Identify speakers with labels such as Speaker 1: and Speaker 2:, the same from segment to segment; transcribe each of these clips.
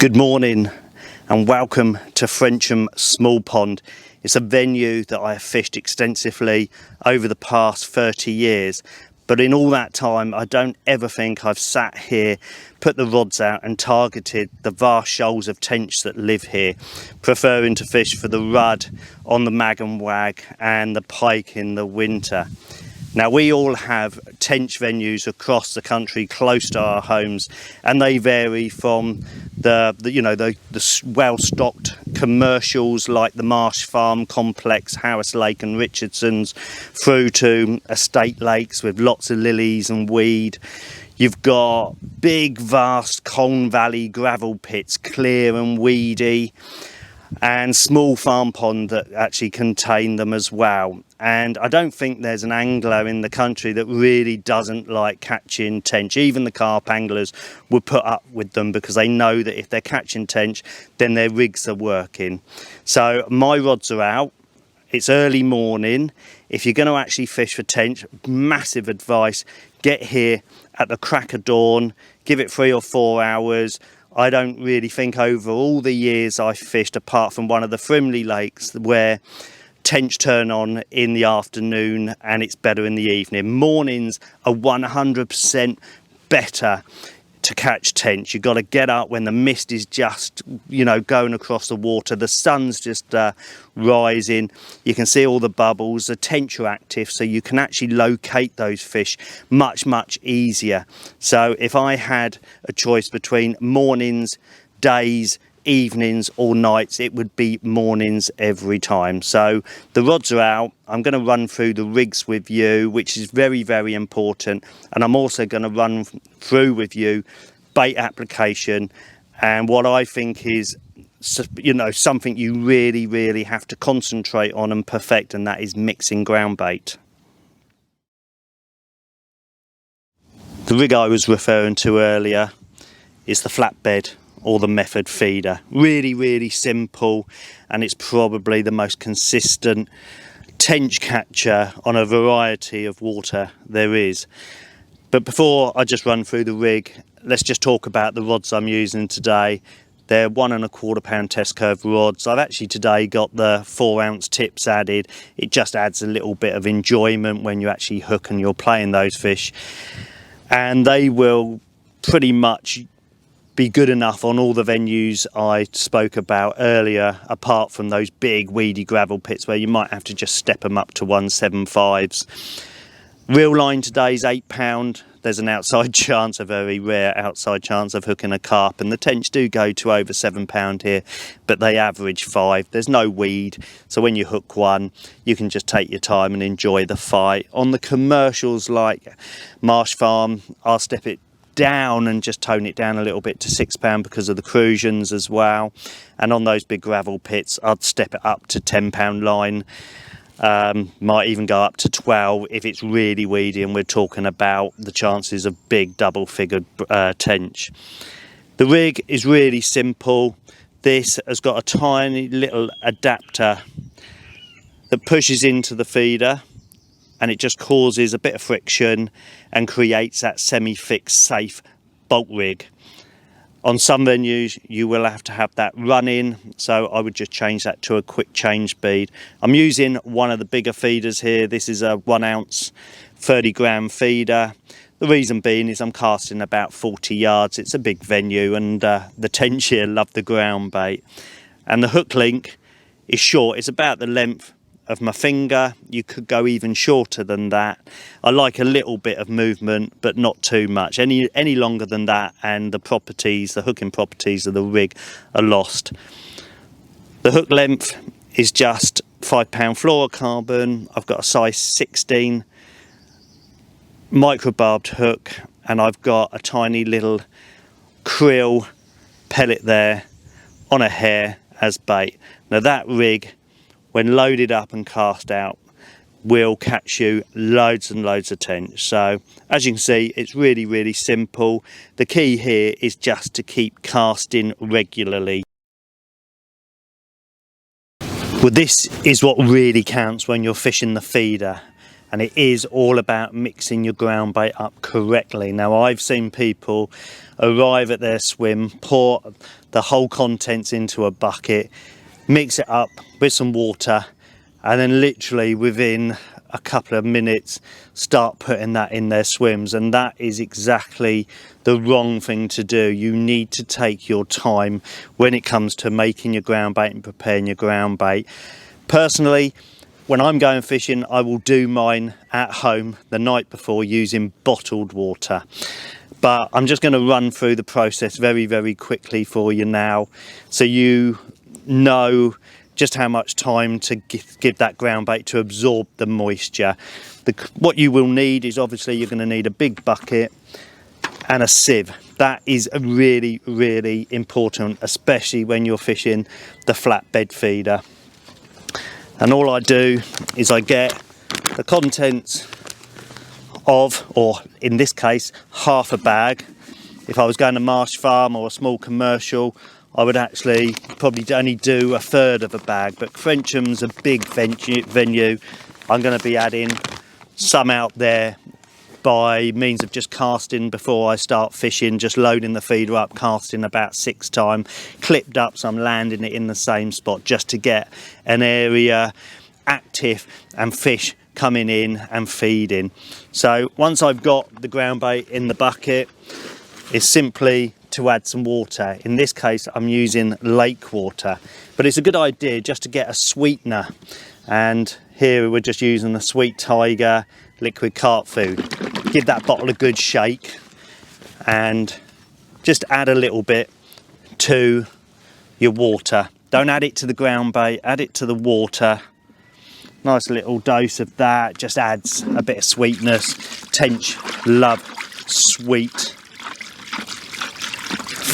Speaker 1: Good morning and welcome to Frensham Small Pond. It's a venue that I have fished extensively over the past 30 years, but in all that time I don't ever think I've sat here, put the rods out and targeted the vast shoals of tench that live here, preferring to fish for the rudd on the mag and wag and the pike in the winter. Now, we all have tench venues across the country close to our homes, and they vary from the well-stocked commercials like the Marsh Farm Complex, Harris Lake and Richardson's, through to estate lakes with lots of lilies and weed. You've got big, vast Colne Valley gravel pits, clear and weedy, and small farm pond that actually contain them as well. And I don't think there's an angler in the country that really doesn't like catching tench. Even the carp anglers would put up with them because they know that if they're catching tench, then their rigs are working. So my rods are out. It's early morning. If you're going to actually fish for tench, massive advice, get here at the crack of dawn, give it 3 or 4 hours. I don't really think over all the years I've fished, apart from one of the Frimley lakes where tench turn on in the afternoon and it's better in the evening. Mornings are 100% better to catch tench. You've got to get up when the mist is just, going across the water. The sun's just rising. You can see all the bubbles. The tench are active, so you can actually locate those fish much easier. So if I had a choice between mornings, days, evenings or nights, it would be mornings every time. So the rods are out. I'm going to run through the rigs with you, which is very important, and I'm also going to run through with you bait application and what I think is something you really have to concentrate on and perfect, and that is mixing ground bait. The rig I was referring to earlier is the flatbed or the method feeder. Really simple, and it's probably the most consistent tench catcher on a variety of water there is. But before I just run through the rig, let's just talk about the rods I'm using today. They're 1 1/4 pound test curve rods. I've actually today got the 4-ounce tips added. It just adds a little bit of enjoyment when you actually hook and you're playing those fish, and they will pretty much be good enough on all the venues I spoke about earlier, apart from those big weedy gravel pits where you might have to just step them up to 175s. Reel line today is £8. There's an outside chance, a very rare outside chance, of hooking a carp, and the tench do go to over £7 here, but they average 5. There's no weed, so when you hook one, you can just take your time and enjoy the fight. On the commercials like Marsh Farm, I'll step it down and just tone it down a little bit to £6 because of the crusions as well. And on those big gravel pits, I'd step it up to £10 line. Might even go up to 12 if it's really weedy and we're talking about the chances of big double-figured tench. The rig is really simple. This has got a tiny little adapter that pushes into the feeder, and it just causes a bit of friction and creates that semi-fixed safe bolt rig. On some venues you will have to have that running, so I would just change that to a quick change speed. I'm using one of the bigger feeders here. This is a 1 ounce 30 gram feeder. The reason being is I'm casting about 40 yards. It's a big venue, and the tench here love the ground bait. And the hook link is short. It's about the length of my finger. You could go even shorter than that. I like a little bit of movement, but not too much. Any longer than that and the hooking properties of the rig are lost. The hook length is just £5 fluorocarbon. I've got a size 16 microbarbed hook, and I've got a tiny little krill pellet there on a hair as bait. Now that rig, when loaded up and cast out, will catch you loads and loads of tench. So as you can see, it's really simple. The key here is just to keep casting regularly. Well, this is what really counts when you're fishing the feeder, and it is all about mixing your ground bait up correctly. Now, I've seen people arrive at their swim, pour the whole contents into a bucket, mix it up with some water, and then literally within a couple of minutes start putting that in their swims, and that is exactly the wrong thing to do. You need to take your time when it comes to making your ground bait and preparing your ground bait. Personally, when I'm going fishing, I will do mine at home the night before using bottled water. But I'm just going to run through the process very, very quickly for you now, so you know just how much time to give that ground bait to absorb the moisture. What you will need is, obviously, you're going to need a big bucket and a sieve. That is really, really important, especially when you're fishing the flatbed feeder. And all I do is I get the contents of, or in this case, half a bag. If I was going to marsh farm or a small commercial, I would actually probably only do a third of a bag, but Frensham a big venue. I'm going to be adding some out there by means of just casting before I start fishing, just loading the feeder up, casting about 6 times, clipped up, so I'm landing it in the same spot just to get an area active and fish coming in and feeding. So once I've got the ground bait in the bucket, it's simply to add some water. In this case, I'm using lake water, but it's a good idea just to get a sweetener. And here we're just using the Sweet Tiger liquid carp food. Give that bottle a good shake and just add a little bit to your water. Don't add it to the ground bait, add it to the water. Nice little dose of that just adds a bit of sweetness. Tench love sweet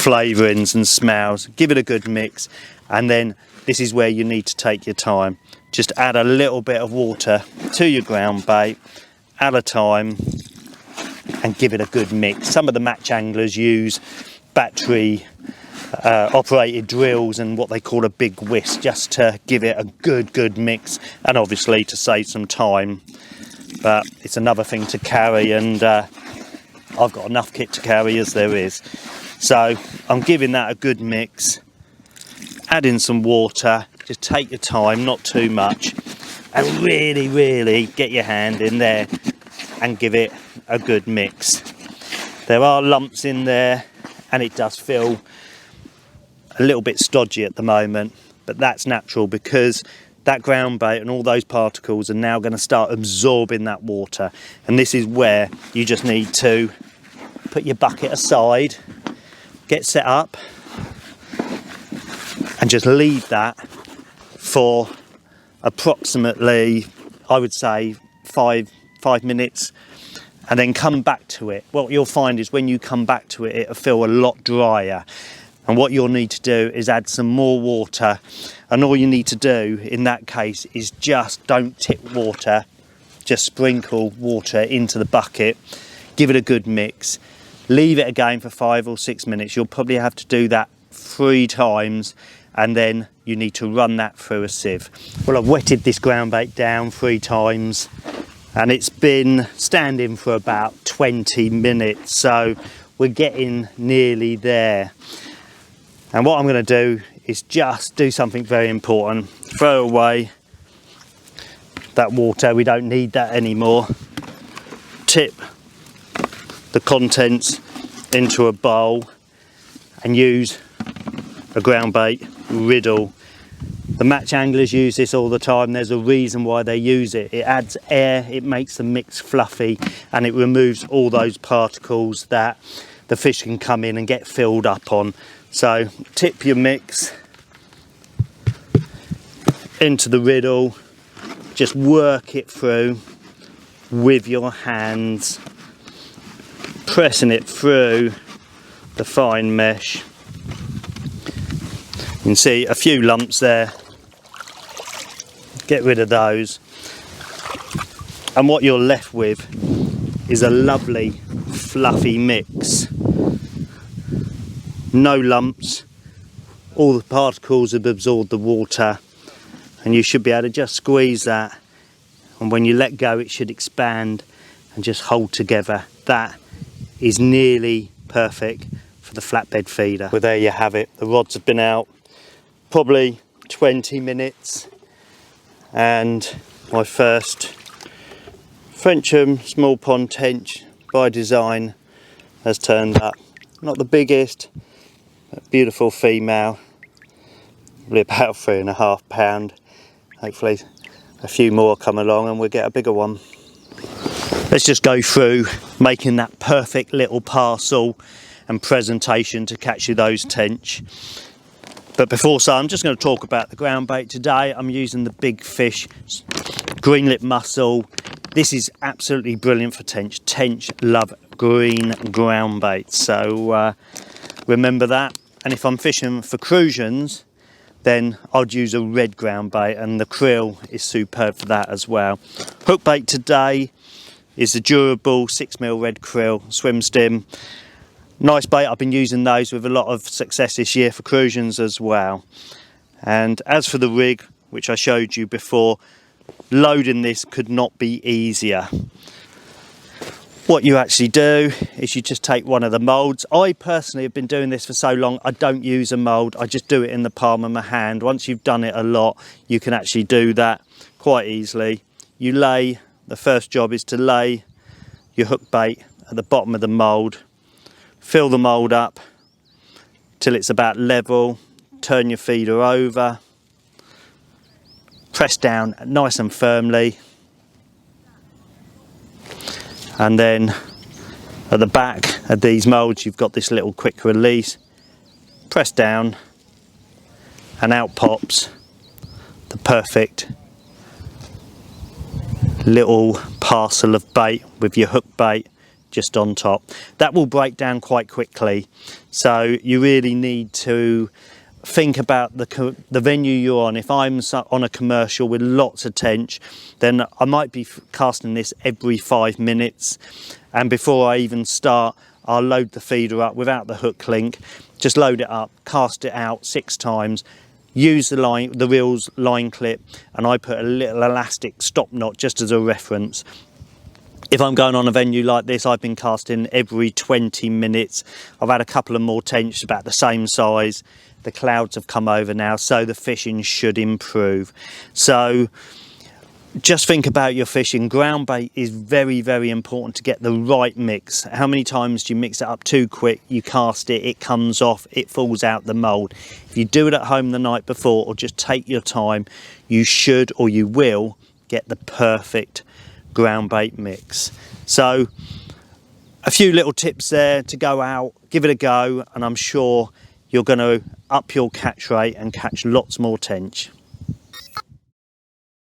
Speaker 1: flavourings and smells. Give it a good mix, and then this is where you need to take your time. Just add a little bit of water to your ground bait at a time and give it a good mix. Some of the match anglers use battery operated drills and what they call a big whisk, just to give it a good mix, and obviously to save some time. But it's another thing to carry, and I've got enough kit to carry as there is. So I'm giving that a good mix, adding some water. Just take your time, not too much, and really get your hand in there and give it a good mix. There are lumps in there and it does feel a little bit stodgy at the moment, but that's natural because that ground bait and all those particles are now going to start absorbing that water, and this is where you just need to put your bucket aside, get set up, and just leave that for approximately, I would say, five minutes, and then come back to it. What you'll find is when you come back to it, it'll feel a lot drier, and what you'll need to do is add some more water. And all you need to do in that case is just don't tip water, just sprinkle water into the bucket, give it a good mix, leave it again for 5 or 6 minutes. You'll probably have to do that 3 times, and then you need to run that through a sieve. Well, I've wetted this ground bait down 3 times and it's been standing for about 20 minutes, so we're getting nearly there. And what I'm going to do is just do something very important. Throw away that water, we don't need that anymore. Tip the contents into a bowl and use a ground bait Riddle. The match anglers use this all the time. There's a reason why they use it. It adds air, it makes the mix fluffy, and it removes all those particles that the fish can come in and get filled up on. So tip your mix into the Riddle, just work it through with your hands, pressing it through the fine mesh. You can see a few lumps there. Get rid of those, and what you're left with is a lovely fluffy mix. No lumps, all the particles have absorbed the water, and you should be able to just squeeze that and when you let go it should expand and just hold together. That is nearly perfect for the flatbed feeder. Well, there you have it. The rods have been out probably 20 minutes and my first Frensham small pond tench by design has turned up. Not the biggest, but beautiful female, probably about 3.5 pounds. Hopefully a few more come along and we'll get a bigger one. Let's just go through making that perfect little parcel and presentation to catch you those tench. But before so, I'm just going to talk about the ground bait today. I'm using the big fish green lip mussel. This is absolutely brilliant for tench. Tench love green ground bait, so remember that. And if I'm fishing for crucians, then I'd use a red ground bait, and the krill is superb for that as well. Hook bait today is the durable 6mm red krill swim stim. Nice bait. I've been using those with a lot of success this year for crucians as well. And as for the rig, which I showed you before, loading this could not be easier. What you actually do is you just take one of the moulds. I personally have been doing this for so long, I don't use a mould, I just do it in the palm of my hand. Once you've done it a lot, you can actually do that quite easily. You lay, the first job is to lay your hook bait at the bottom of the mould, fill the mould up till it's about level, turn your feeder over, press down nice and firmly, and then at the back of these moulds you've got this little quick release. Press down and out pops the perfect little parcel of bait with your hook bait just on top. That will break down quite quickly, so you really need to think about the venue you're on. If I'm on a commercial with lots of tench, then I might be casting this every 5 minutes, and before I even start I'll load the feeder up without the hook link. Just load it up, cast it out 6 times, use the reel's line clip, and I put a little elastic stop knot just as a reference. If I'm going on a venue like this, I've been casting every 20 minutes. I've had a couple of more tench about the same size. The clouds have come over now, so the fishing should improve. So just think about your fishing. Ground bait is very, very important to get the right mix. How many times do you mix it up too quick? You cast it, it comes off, it falls out the mould. If you do it at home the night before, or just take your time, you should, or you will, get the perfect ground bait mix. So a few little tips there to go out, give it a go, and I'm sure you're going to up your catch rate and catch lots more tench.